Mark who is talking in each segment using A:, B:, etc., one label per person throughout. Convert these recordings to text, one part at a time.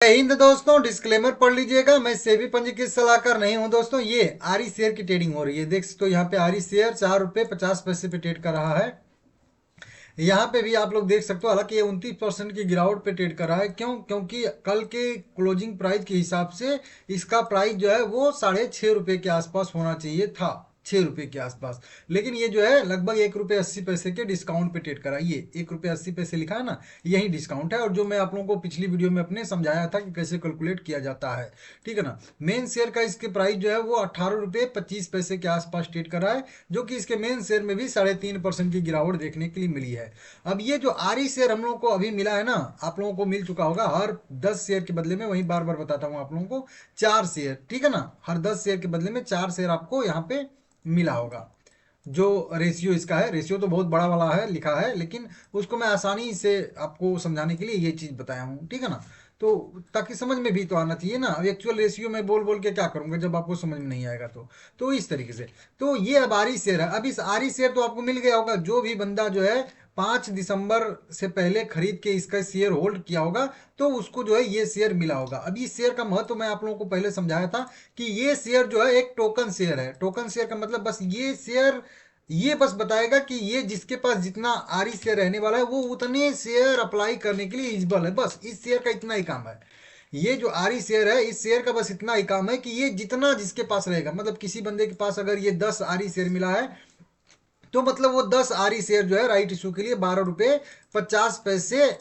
A: जय हिंद दोस्तों, डिस्क्लेमर पढ़ लीजिएगा। मैं सेबी पंजीकृत सलाहकार नहीं हूं दोस्तों। ये आरी शेयर की ट्रेडिंग हो रही है। देख सकते हो यहाँ पे आरी शेयर 4 रुपये 50 पैसे पे ट्रेड कर रहा है। यहाँ पे भी आप लोग देख सकते हो, हालांकि ये 29% की गिरावट पे ट्रेड कर रहा है। क्यों? क्योंकि कल के क्लोजिंग प्राइस के हिसाब से इसका प्राइस जो है वो 6.5 रुपये के आसपास होना चाहिए था, 6 रुपये के आसपास। लेकिन ये जो है लगभग 1 रुपये 80 पैसे के डिस्काउंट पे ट्रेड करा। ये 1 रुपये 80 पैसे लिखा है ना, यही डिस्काउंट है। और जो मैं आप लोगों को पिछली वीडियो में अपने समझाया था कि कैसे कैलकुलेट किया जाता है, ठीक है ना। मेन शेयर का इसके प्राइस जो है वो 18 रुपये 25 पैसे के आसपास ट्रेड करा है, जो कि इसके मेन शेयर में भी 3.5% की गिरावट देखने के लिए मिली है। अब ये जो आरी शेयर हम लोगों को अभी मिला है ना, आप लोगों को मिल चुका होगा। हर 10 शेयर के बदले में, वही बार बार बताता हूँ आप लोगों को, 4 शेयर, ठीक है ना। हर 10 शेयर के बदले में 4 शेयर आपको यहाँ पे मिला होगा। जो रेशियो इसका है, रेशियो तो बहुत बड़ा वाला है लिखा है, लेकिन उसको मैं आसानी से आपको समझाने के लिए ये चीज़ बताया हूँ, ठीक है ना। तो ताकि समझ में भी तो आना चाहिए ना। अब एक्चुअल रेशियो में बोल बोल के क्या करूँगा जब आपको समझ में नहीं आएगा। तो इस तरीके से। तो ये अब आरी शेयर है। अब इस आरी शेयर तो आपको मिल गया होगा। जो भी बंदा जो है 5 दिसंबर से पहले खरीद के इसका शेयर होल्ड किया होगा, तो उसको जो है ये शेयर मिला होगा। अब इस शेयर का महत्व मैं आप लोगों को पहले समझाया था कि ये शेयर जो है एक टोकन शेयर है। टोकन शेयर का मतलब बस ये शेयर ये बस बताएगा कि ये जिसके पास जितना आरी शेयर रहने वाला है वो उतने शेयर अप्लाई करने के लिए एलिजिबल है। बस इस शेयर का इतना ही काम है। ये जो आरी शेयर है, इस शेयर का बस इतना ही काम है कि ये जितना जिसके पास रहेगा, मतलब किसी बंदे के पास अगर ये 10 आरी शेयर मिला है, तो मतलब वो 10 आरी शेयर जो है राइट इशू के लिए 12 रुपये 50 पैसे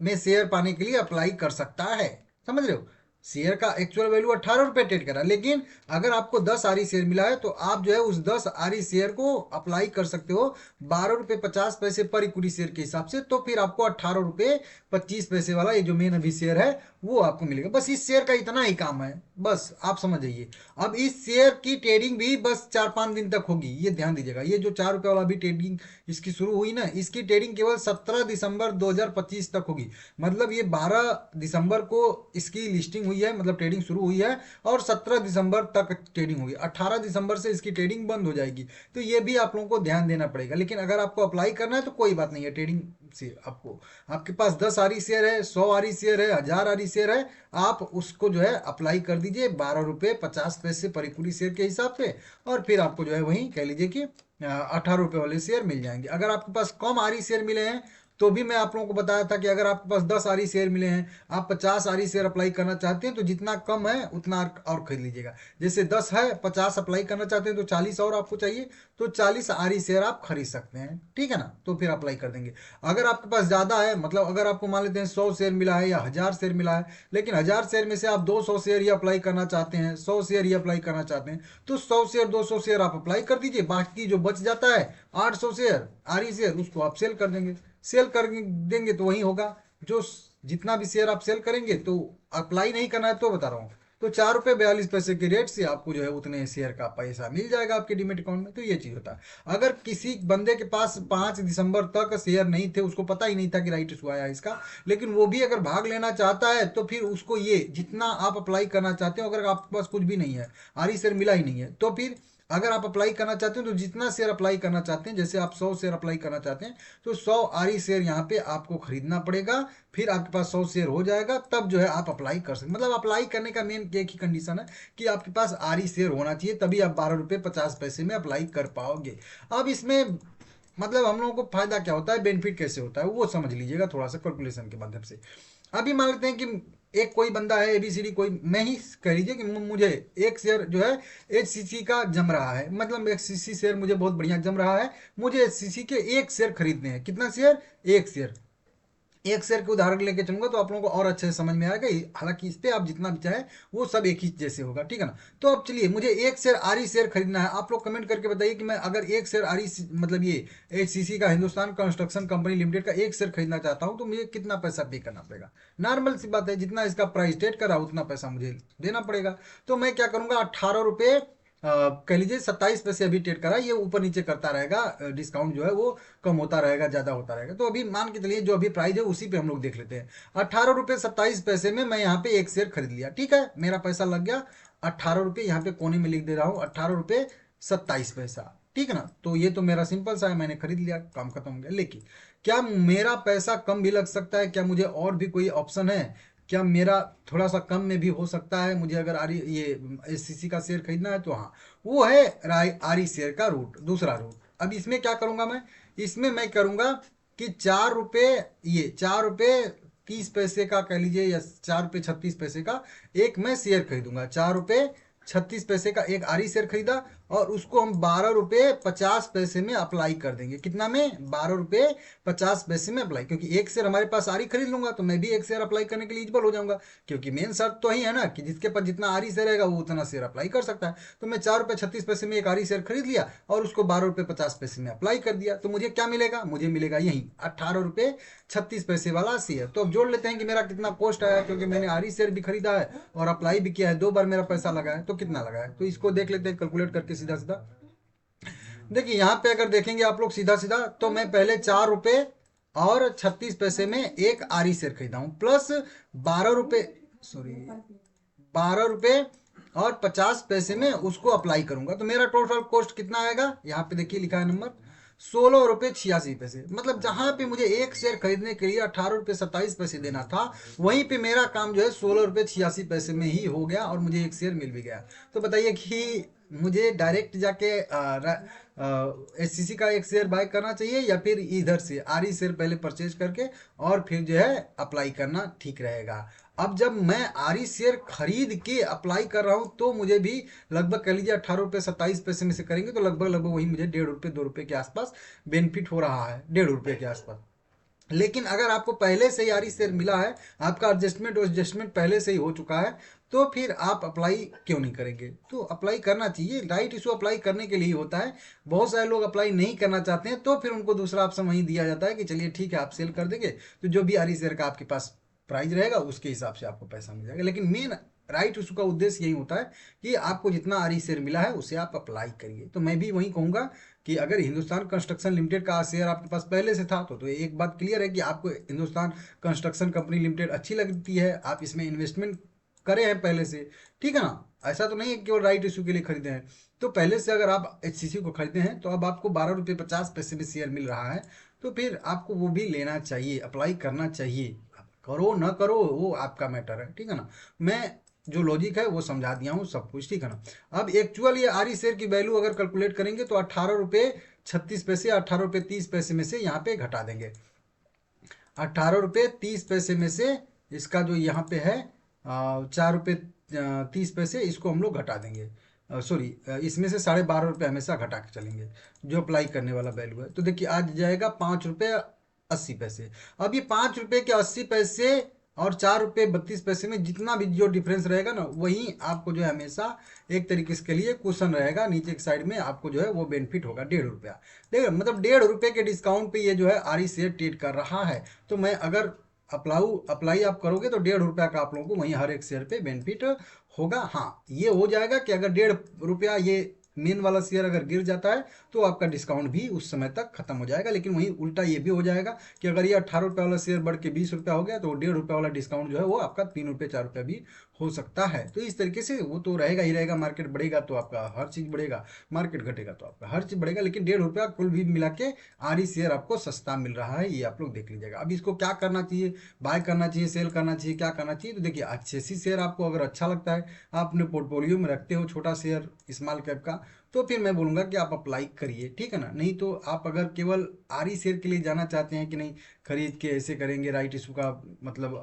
A: में शेयर पाने के लिए अप्लाई कर सकता है। समझ रहे हो? शेयर का एक्चुअल वैल्यू 18 रुपये ट्रेड करा, लेकिन अगर आपको 10 आरी शेयर मिला है तो आप जो है उस 10 आरी शेयर को अप्लाई कर सकते हो 12 रुपये 50 पैसे पर इक्विटी शेयर के हिसाब से। तो फिर आपको 18 रुपये 25 पैसे वाला ये जो मेन अभी शेयर है वो आपको मिलेगा। बस इस शेयर का इतना ही काम है, बस आप समझ जाइए। अब इस शेयर की ट्रेडिंग भी बस 4-5 दिन तक होगी, ये ध्यान दीजिएगा। ये जो 4 रुपये वाला भी ट्रेडिंग इसकी शुरू हुई ना, इसकी ट्रेडिंग केवल 17 दिसंबर 2025 तक होगी। मतलब ये 12 दिसंबर को इसकी लिस्टिंग हुई है, मतलब ट्रेडिंग शुरू हुई है, और 17 दिसंबर तक ट्रेडिंग होगी। 18 दिसंबर से इसकी ट्रेडिंग बंद हो जाएगी। तो ये भी आप लोगों को ध्यान देना पड़ेगा। लेकिन अगर आपको अप्लाई करना है तो कोई बात नहीं है। ट्रेडिंग से आपको, आपके पास 10 आरी शेयर है, 100 आरी शेयर है, 1000 आरी शेयर है, आप उसको जो है अप्लाई कर दीजिए 12 रुपये 50 पैसे पर इक्विटी शेयर के हिसाब से। और फिर आपको जो है वही कह लीजिए कि 18 रुपये वाले शेयर मिल जाएंगे। अगर आपके पास कम आरी शेयर मिले हैं तो भी मैं आप लोगों को बताया था कि अगर आपके पास 10 आरी शेयर मिले हैं, आप 50 आरी शेयर अप्लाई करना चाहते हैं, तो जितना कम है उतना और खरीद लीजिएगा। जैसे 10 है, 50 अप्लाई करना चाहते हैं तो 40 और आपको चाहिए, तो 40 आरी शेयर आप खरीद सकते हैं, ठीक है ना। तो फिर अप्लाई कर देंगे। अगर आपके पास ज़्यादा है, मतलब अगर आपको मान लेते हैं 100 शेयर मिला है या 1000 शेयर मिला है, लेकिन 1000 शेयर में से आप 200 शेयर ही अप्लाई करना चाहते हैं, 100 शेयर ही अप्लाई करना चाहते हैं, तो 100 शेयर 200 शेयर आप अप्लाई कर दीजिए। बाकी जो बच जाता है 800 शेयर आरी शेयर, उसको आप सेल कर देंगे। सेल कर देंगे तो वही होगा। जो जितना भी शेयर आप सेल करेंगे, तो अप्लाई नहीं करना है तो बता रहा हूँ, तो 4 रुपये 42 पैसे के रेट से आपको जो है उतने शेयर का पैसा मिल जाएगा आपके डीमेट अकाउंट में। तो ये चीज़ होता है। अगर किसी बंदे के पास 5 दिसंबर तक शेयर नहीं थे, उसको पता ही नहीं था कि राइट इशू आया है इसका, लेकिन वो भी अगर भाग लेना चाहता है, तो फिर उसको ये जितना आप अप्लाई करना चाहते हो, अगर आपके पास कुछ भी नहीं है, आरी शेयर मिला ही नहीं है, तो फिर अगर आप अप्लाई करना चाहते हैं तो जितना शेयर अप्लाई करना चाहते हैं, जैसे आप 100 शेयर अप्लाई करना चाहते हैं, तो 100 आरी शेयर यहाँ पे आपको खरीदना पड़ेगा। फिर आपके पास 100 शेयर हो जाएगा, तब जो है आप अप्लाई कर सकते। मतलब अप्लाई करने का मेन एक ही कंडीशन है कि आपके पास आरी शेयर होना चाहिए, तभी आप 12 रुपये 50 पैसे में अप्लाई कर पाओगे। अब इसमें मतलब हम लोगों को फायदा क्या होता है, बेनिफिट कैसे होता है, वो समझ लीजिएगा थोड़ा सा कैलकुलेशन के माध्यम से। अभी मान लेते हैं कि एक कोई बंदा है, एबीसीडी, कोई मैं ही कह लीजिए कि मुझे एक शेयर जो है एचसीसी का जम रहा है, मतलब एचसीसी शेयर मुझे बहुत बढ़िया जम रहा है। मुझे एचसीसी के एक शेयर खरीदने हैं। कितना शेयर? एक शेयर। एक शेयर के उदाहरण लेके चलूंगा तो आप लोगों को और अच्छे से समझ में आएगा। हालांकि इस पे आप जितना भी चाहें वो सब एक ही जैसे होगा, ठीक है ना। तो अब चलिए, मुझे एक शेयर आरी शेयर खरीदना है। आप लोग कमेंट करके बताइए कि मैं अगर एक शेयर मतलब ये एचसीसी का, हिंदुस्तान कंस्ट्रक्शन कंपनी लिमिटेड का एक शेयर खरीदना चाहता हूँ, तो मुझे कितना पैसा पे करना पड़ेगा। नॉर्मल सी बात है, जितना इसका प्राइस स्टेट करा उतना पैसा मुझे देना पड़ेगा। तो मैं क्या करूँगा, 18 रुपये कह लीजिए 27 पैसे अभी ट्रेड करा, ये ऊपर नीचे करता रहेगा। डिस्काउंट जो है वो कम होता रहेगा, ज़्यादा होता रहेगा। तो अभी मान के चलिए जो अभी प्राइस है उसी पे हम लोग देख लेते हैं। 18 रुपये 27 पैसे में मैं यहाँ पे एक शेयर खरीद लिया, ठीक है। मेरा पैसा लग गया 18 रुपये, यहाँ पे कोने में लिख दे रहा हूँ 18 रुपये 27 पैसा, ठीक है ना। तो ये तो मेरा सिंपल सा है, मैंने खरीद लिया, काम खत्म हो गया। लेकिन क्या मेरा पैसा कम भी लग सकता है? क्या मुझे और भी कोई ऑप्शन है क्या मेरा थोड़ा सा कम में भी हो सकता है? मुझे अगर आरी ये एससीसी का शेयर खरीदना है तो हाँ, वो है आरी शेयर का रूट, दूसरा रूट। अब इसमें क्या करूंगा मैं? इसमें मैं करूंगा कि 4 रुपये, ये 4 रुपये 30 पैसे का कह लीजिए, या 4 रुपये 36 पैसे का एक मैं शेयर खरीदूंगा। 4 रुपये 36 पैसे का एक आरी शेयर खरीदा, और उसको हम 12 रुपये 50 पैसे में अप्लाई कर देंगे। कितना में? 12 रुपये 50 पैसे में अप्लाई, क्योंकि एक शेयर हमारे पास आरी खरीद लूंगा तो मैं भी एक शेयर अप्लाई करने के लिए एलिजिबल हो जाऊंगा, क्योंकि मेन शर्त तो ही है ना कि जिसके पास जितना आरी शेयर रहेगा वो उतना शेयर अप्लाई कर सकता है। तो मैं 4 रुपये 36 पैसे में एक आरी शेयर खरीद लिया और उसको 12 रुपये 50 पैसे में अप्लाई कर दिया, तो मुझे क्या मिलेगा? मुझे मिलेगा यही 18 रुपये 36 पैसे वाला शेयर। तो अब जोड़ लेते हैं कि मेरा कितना कॉस्ट आया, क्योंकि मैंने आरी शेयर भी खरीदा है और अप्लाई भी किया है, 2 बार मेरा पैसा लगा है, तो कितना लगा है? तो इसको देख लेते हैं कैलकुलेट करके सीधा सीधा। देखिए यहाँ पे अगर देखेंगे आप लोग सीधा सीधा, तो मैं पहले 4 रुपये और 36 पैसे में एक आरी शेयर खरीदा हूँ, प्लस 12 रुपये, सॉरी 12 रुपये और 50 पैसे में उसको अप्लाई करूंगा, तो मेरा टोटल कॉस्ट कितना आएगा? यहाँ पे देखिए लिखा है नंबर 16 रुपये 86 पैसे। मतलब जहां पे मुझे एक शेयर खरीदने के लिए 18 रुपये 27 पैसे देना था, वहीं पे मेरा काम जो है 16 रुपये 86 पैसे में ही हो गया और मुझे एक शेयर मिल भी गया। तो बताइए कि मुझे डायरेक्ट जाके एससीसी का एक शेयर बाय करना चाहिए, या फिर इधर से आरी शेयर पहले परचेज करके और फिर जो है अप्लाई करना ठीक रहेगा? अब जब मैं आरी शेयर खरीद के अप्लाई कर रहा हूं, तो मुझे भी लगभग कह लीजिए 18 रुपये 27 पैसे में से करेंगे तो लगभग लगभग वही मुझे 1.5 रुपये 2 रुपये के आसपास बेनिफिट हो रहा है, 1.5 रुपये के आसपास। लेकिन अगर आपको पहले से ही आरी शेयर मिला है, आपका एडजस्टमेंट पहले से ही हो चुका है, तो फिर आप अप्लाई क्यों नहीं करेंगे? तो अप्लाई करना चाहिए। राइट इशू अप्लाई करने के लिए ही होता है। बहुत सारे लोग अप्लाई नहीं करना चाहते हैं, तो फिर उनको दूसरा ऑप्शन वहीं दिया जाता है कि चलिए ठीक है आप सेल कर देंगे, तो जो भी आरी शेयर का आपके पास प्राइस रहेगा उसके हिसाब से आपको पैसा मिल जाएगा। लेकिन मेन राइट इशू का उद्देश्य यही होता है कि आपको जितना आरी शेयर मिला है उसे आप अप्लाई करिए। तो मैं भी वही कहूँगा कि अगर हिंदुस्तान कंस्ट्रक्शन लिमिटेड का शेयर आपके पास पहले से था, तो एक बात क्लियर है कि आपको हिंदुस्तान कंस्ट्रक्शन कंपनी लिमिटेड अच्छी लगती है, आप इसमें इन्वेस्टमेंट करे हैं पहले से, ठीक है ना? ऐसा तो नहीं है कि केवल राइट इशू के लिए खरीदे हैं। तो पहले से अगर आप एचसीसी को खरीदे हैं, तो अब आपको 12 रुपये 50 पैसे में शेयर मिल रहा है, तो फिर आपको वो भी लेना चाहिए, अप्लाई करना चाहिए। करो ना करो वो आपका मैटर है, ठीक है ना? मैं जो लॉजिक है वो समझा दिया हूँ सब कुछ, ठीक है ना? अब एक्चुअल ये आरी शेयर की वैल्यू अगर कैलकुलेट करेंगे तो 18 रुपये 36 पैसे, 18 रुपये 30 पैसे में से यहाँ पे घटा देंगे। 18 रुपये 30 पैसे में से इसका जो यहाँ पे है 4 रुपये 30 पैसे, इसको हम लोग घटा देंगे। सॉरी, इसमें से 12.5 रुपये हमेशा घटा के चलेंगे जो अप्लाई करने वाला वैल्यू है। तो देखिए आज जाएगा 5 रुपये 80 पैसे। अब ये 5 रुपये के 80 पैसे और 4 रुपये 32 पैसे में जितना भी जो डिफरेंस रहेगा ना, वही आपको जो है हमेशा एक तरीके से के लिए क्वेश्चन रहेगा, नीचे की साइड में आपको जो है वो बेनिफिट होगा 1.5 रुपया। देखिए मतलब 1.5 रुपये के डिस्काउंट पे ये जो है आरी शेयर ट्रेड कर रहा है। तो मैं अगर अप्लाई आप करोगे तो 1.5 रुपया का आप लोगों को वहीं हर एक शेयर पे बेनिफिट होगा। हाँ, ये हो जाएगा कि अगर 1.5 रुपया ये मेन वाला शेयर अगर गिर जाता है तो आपका डिस्काउंट भी उस समय तक खत्म हो जाएगा। लेकिन वहीं उल्टा ये भी हो जाएगा कि अगर ये 18 रुपये वाला शेयर बढ़ के 20 रुपया हो गया, तो 1.5 रुपया वाला डिस्काउंट जो है वो आपका 3 रुपये 4 रुपया भी हो सकता है। तो इस तरीके से वो तो रहेगा ही रहेगा। मार्केट बढ़ेगा तो आपका हर चीज़ बढ़ेगा, मार्केट घटेगा तो आपका हर चीज़ बढ़ेगा। लेकिन 1.5 रुपया कुल भी मिला के आरी शेयर आपको सस्ता मिल रहा है, ये आप लोग देख लीजिएगा। अब इसको क्या करना चाहिए? बाय करना चाहिए, सेल करना चाहिए, क्या करना चाहिए? तो देखिए अच्छे सी शेयर आपको अगर अच्छा लगता है, आप अपने पोर्टफोलियो में रखते हो छोटा शेयर स्मॉल कैप का, तो फिर मैं बोलूँगा कि आप अप्लाई करिए, ठीक है ना? नहीं तो आप अगर केवल आरी शेयर के लिए जाना चाहते हैं कि नहीं खरीद के ऐसे करेंगे, राइट इशू का मतलब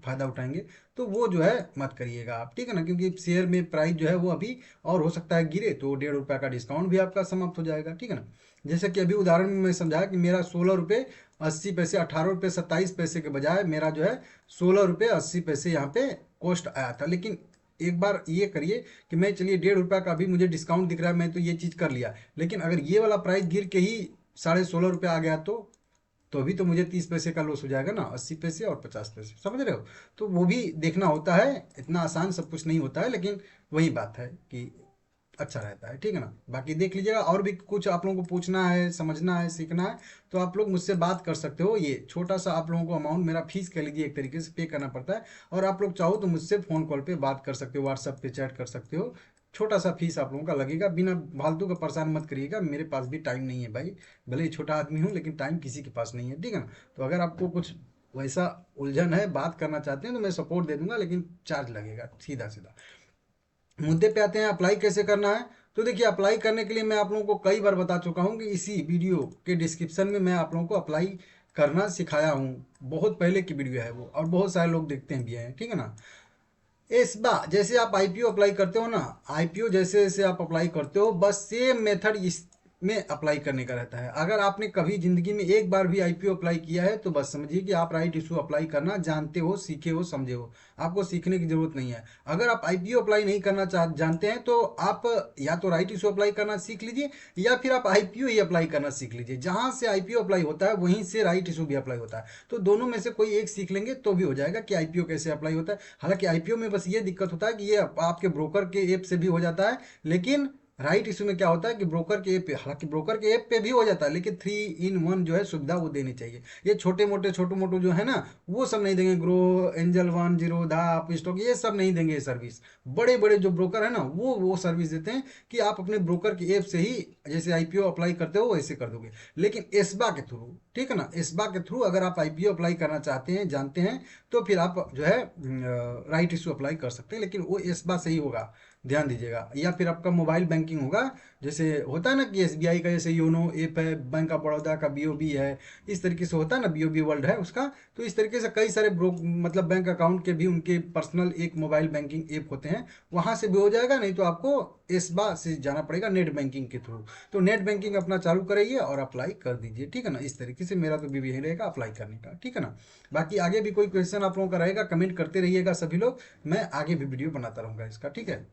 A: फ़ायदा उठाएंगे, तो वो जो है मत करिएगा आप, ठीक है ना? क्योंकि शेयर में प्राइस जो है वो अभी और हो सकता है गिरे, तो 1.5 रुपया का डिस्काउंट भी आपका समाप्त हो जाएगा, ठीक है ना? जैसे कि अभी उदाहरण में मैं समझाया कि मेरा 16 रुपये 80 पैसे, 18 रुपये 27 पैसे के बजाय मेरा जो है 16 रुपये 80 पैसे यहाँ पे कॉस्ट आया था। लेकिन एक बार ये करिए कि मैं चलिए 1.5 रुपया का भी मुझे डिस्काउंट दिख रहा है, मैं तो ये चीज़ कर लिया, लेकिन अगर ये वाला प्राइस गिर के ही 16.5 रुपया आ गया तो अभी तो मुझे 30 पैसे का लॉस हो जाएगा ना, 80 पैसे और 50 पैसे, समझ रहे हो? तो वो भी देखना होता है, इतना आसान सब कुछ नहीं होता है, लेकिन वही बात है कि अच्छा रहता है, ठीक है ना? बाकी देख लीजिएगा, और भी कुछ आप लोगों को पूछना है, समझना है, सीखना है, तो आप लोग मुझसे बात कर सकते हो। ये छोटा सा आप लोगों को अमाउंट मेरा फीस कह लीजिए एक तरीके से पे करना पड़ता है, और आप लोग चाहो तो मुझसे फ़ोन कॉल पे बात कर सकते हो, व्हाट्सअप पे चैट कर सकते हो। छोटा सा फीस आप लोगों का लगेगा, बिना फालतू का परेशान मत करिएगा। मेरे पास भी टाइम नहीं है भाई, भले ही छोटा आदमी हूँ लेकिन टाइम किसी के पास नहीं है, ठीक है ना? तो अगर आपको कुछ वैसा उलझन है, बात करना चाहते हैं तो मैं सपोर्ट दे दूंगा, लेकिन चार्ज लगेगा, सीधा सीधा। मुद्दे पे आते हैं, अप्लाई कैसे करना है। तो देखिए, अप्लाई करने के लिए मैं आप लोगों को कई बार बता चुका हूँ कि इसी वीडियो के डिस्क्रिप्शन में मैं आप लोगों को अप्लाई करना सिखाया हूँ। बहुत पहले की वीडियो है वो, और बहुत सारे लोग देखते हैं भी हैं, ठीक है ना। इस बार जैसे आप आईपीओ अप्लाई करते हो ना, आईपीओ जैसे जैसे आप अप्लाई करते हो, बस सेम मेथड इस में अप्लाई करने का रहता है। अगर आपने कभी जिंदगी में एक बार भी आईपीओ अप्लाई किया है तो बस समझिए कि आप राइट इशू अप्लाई करना जानते हो, सीखे हो, समझे हो। आपको सीखने की जरूरत नहीं है। अगर आप आईपीओ अप्लाई नहीं करना जानते हैं तो आप या तो राइट इशू अप्लाई करना सीख लीजिए, या फिर आप आईपीओ ही अप्लाई करना सीख लीजिए। जहां से आईपीओ अप्लाई होता है वहीं से राइट इशू भी अप्लाई होता है। तो दोनों में से कोई एक सीख लेंगे तो भी हो जाएगा कि आईपीओ कैसे अप्लाई होता है। हालांकि आईपीओ में बस ये दिक्कत होता है कि ये आपके ब्रोकर के ऐप से भी हो जाता है, लेकिन राइट इशू में क्या होता है कि ब्रोकर के ऐप पे, हालांकि ब्रोकर के ऐप पे भी हो जाता है, लेकिन 3 in 1 जो है सुविधा वो देनी चाहिए। ये छोटे मोटो जो है ना, वो सब नहीं देंगे। ग्रो, एंजल वन, जीरोधा, आप स्टॉक, ये सब नहीं देंगे ये सर्विस। बड़े बड़े जो ब्रोकर है ना, वो सर्विस देते हैं कि आप अपने ब्रोकर के ऐप से ही जैसे आईपीओ अप्लाई करते हो वैसे कर दोगे। लेकिन एसबा के थ्रू, ठीक है ना, एसबा के थ्रू अगर आप आईपीओ अप्लाई करना चाहते हैं, जानते हैं, तो फिर आप जो है राइट इशू अप्लाई कर सकते हैं, लेकिन वो एसबा से ही होगा, ध्यान दीजिएगा। या फिर आपका मोबाइल बैंकिंग होगा, जैसे होता है ना कि एसबीआई का जैसे योनो ऐप है, बैंक ऑफ बड़ौदा का बीओबी है, इस तरीके से होता है ना, बीओबी वर्ल्ड है उसका। तो इस तरीके से कई सारे मतलब बैंक अकाउंट के भी उनके पर्सनल एक मोबाइल बैंकिंग ऐप होते हैं, वहां से भी हो जाएगा। नहीं तो आपको एसबा से जाना पड़ेगा नेट बैंकिंग के थ्रू। तो नेट बैंकिंग अपना चालू कराइए और अप्लाई कर दीजिए, ठीक है ना। इस तरीके से मेरा तो भी यही रहेगा अप्लाई करने का, ठीक है ना। बाकी आगे भी कोई क्वेश्चन आप लोगों का रहेगा, कमेंट करते रहिएगा सभी लोग, मैं आगे भी वीडियो बनाता रहूंगा इसका, ठीक है।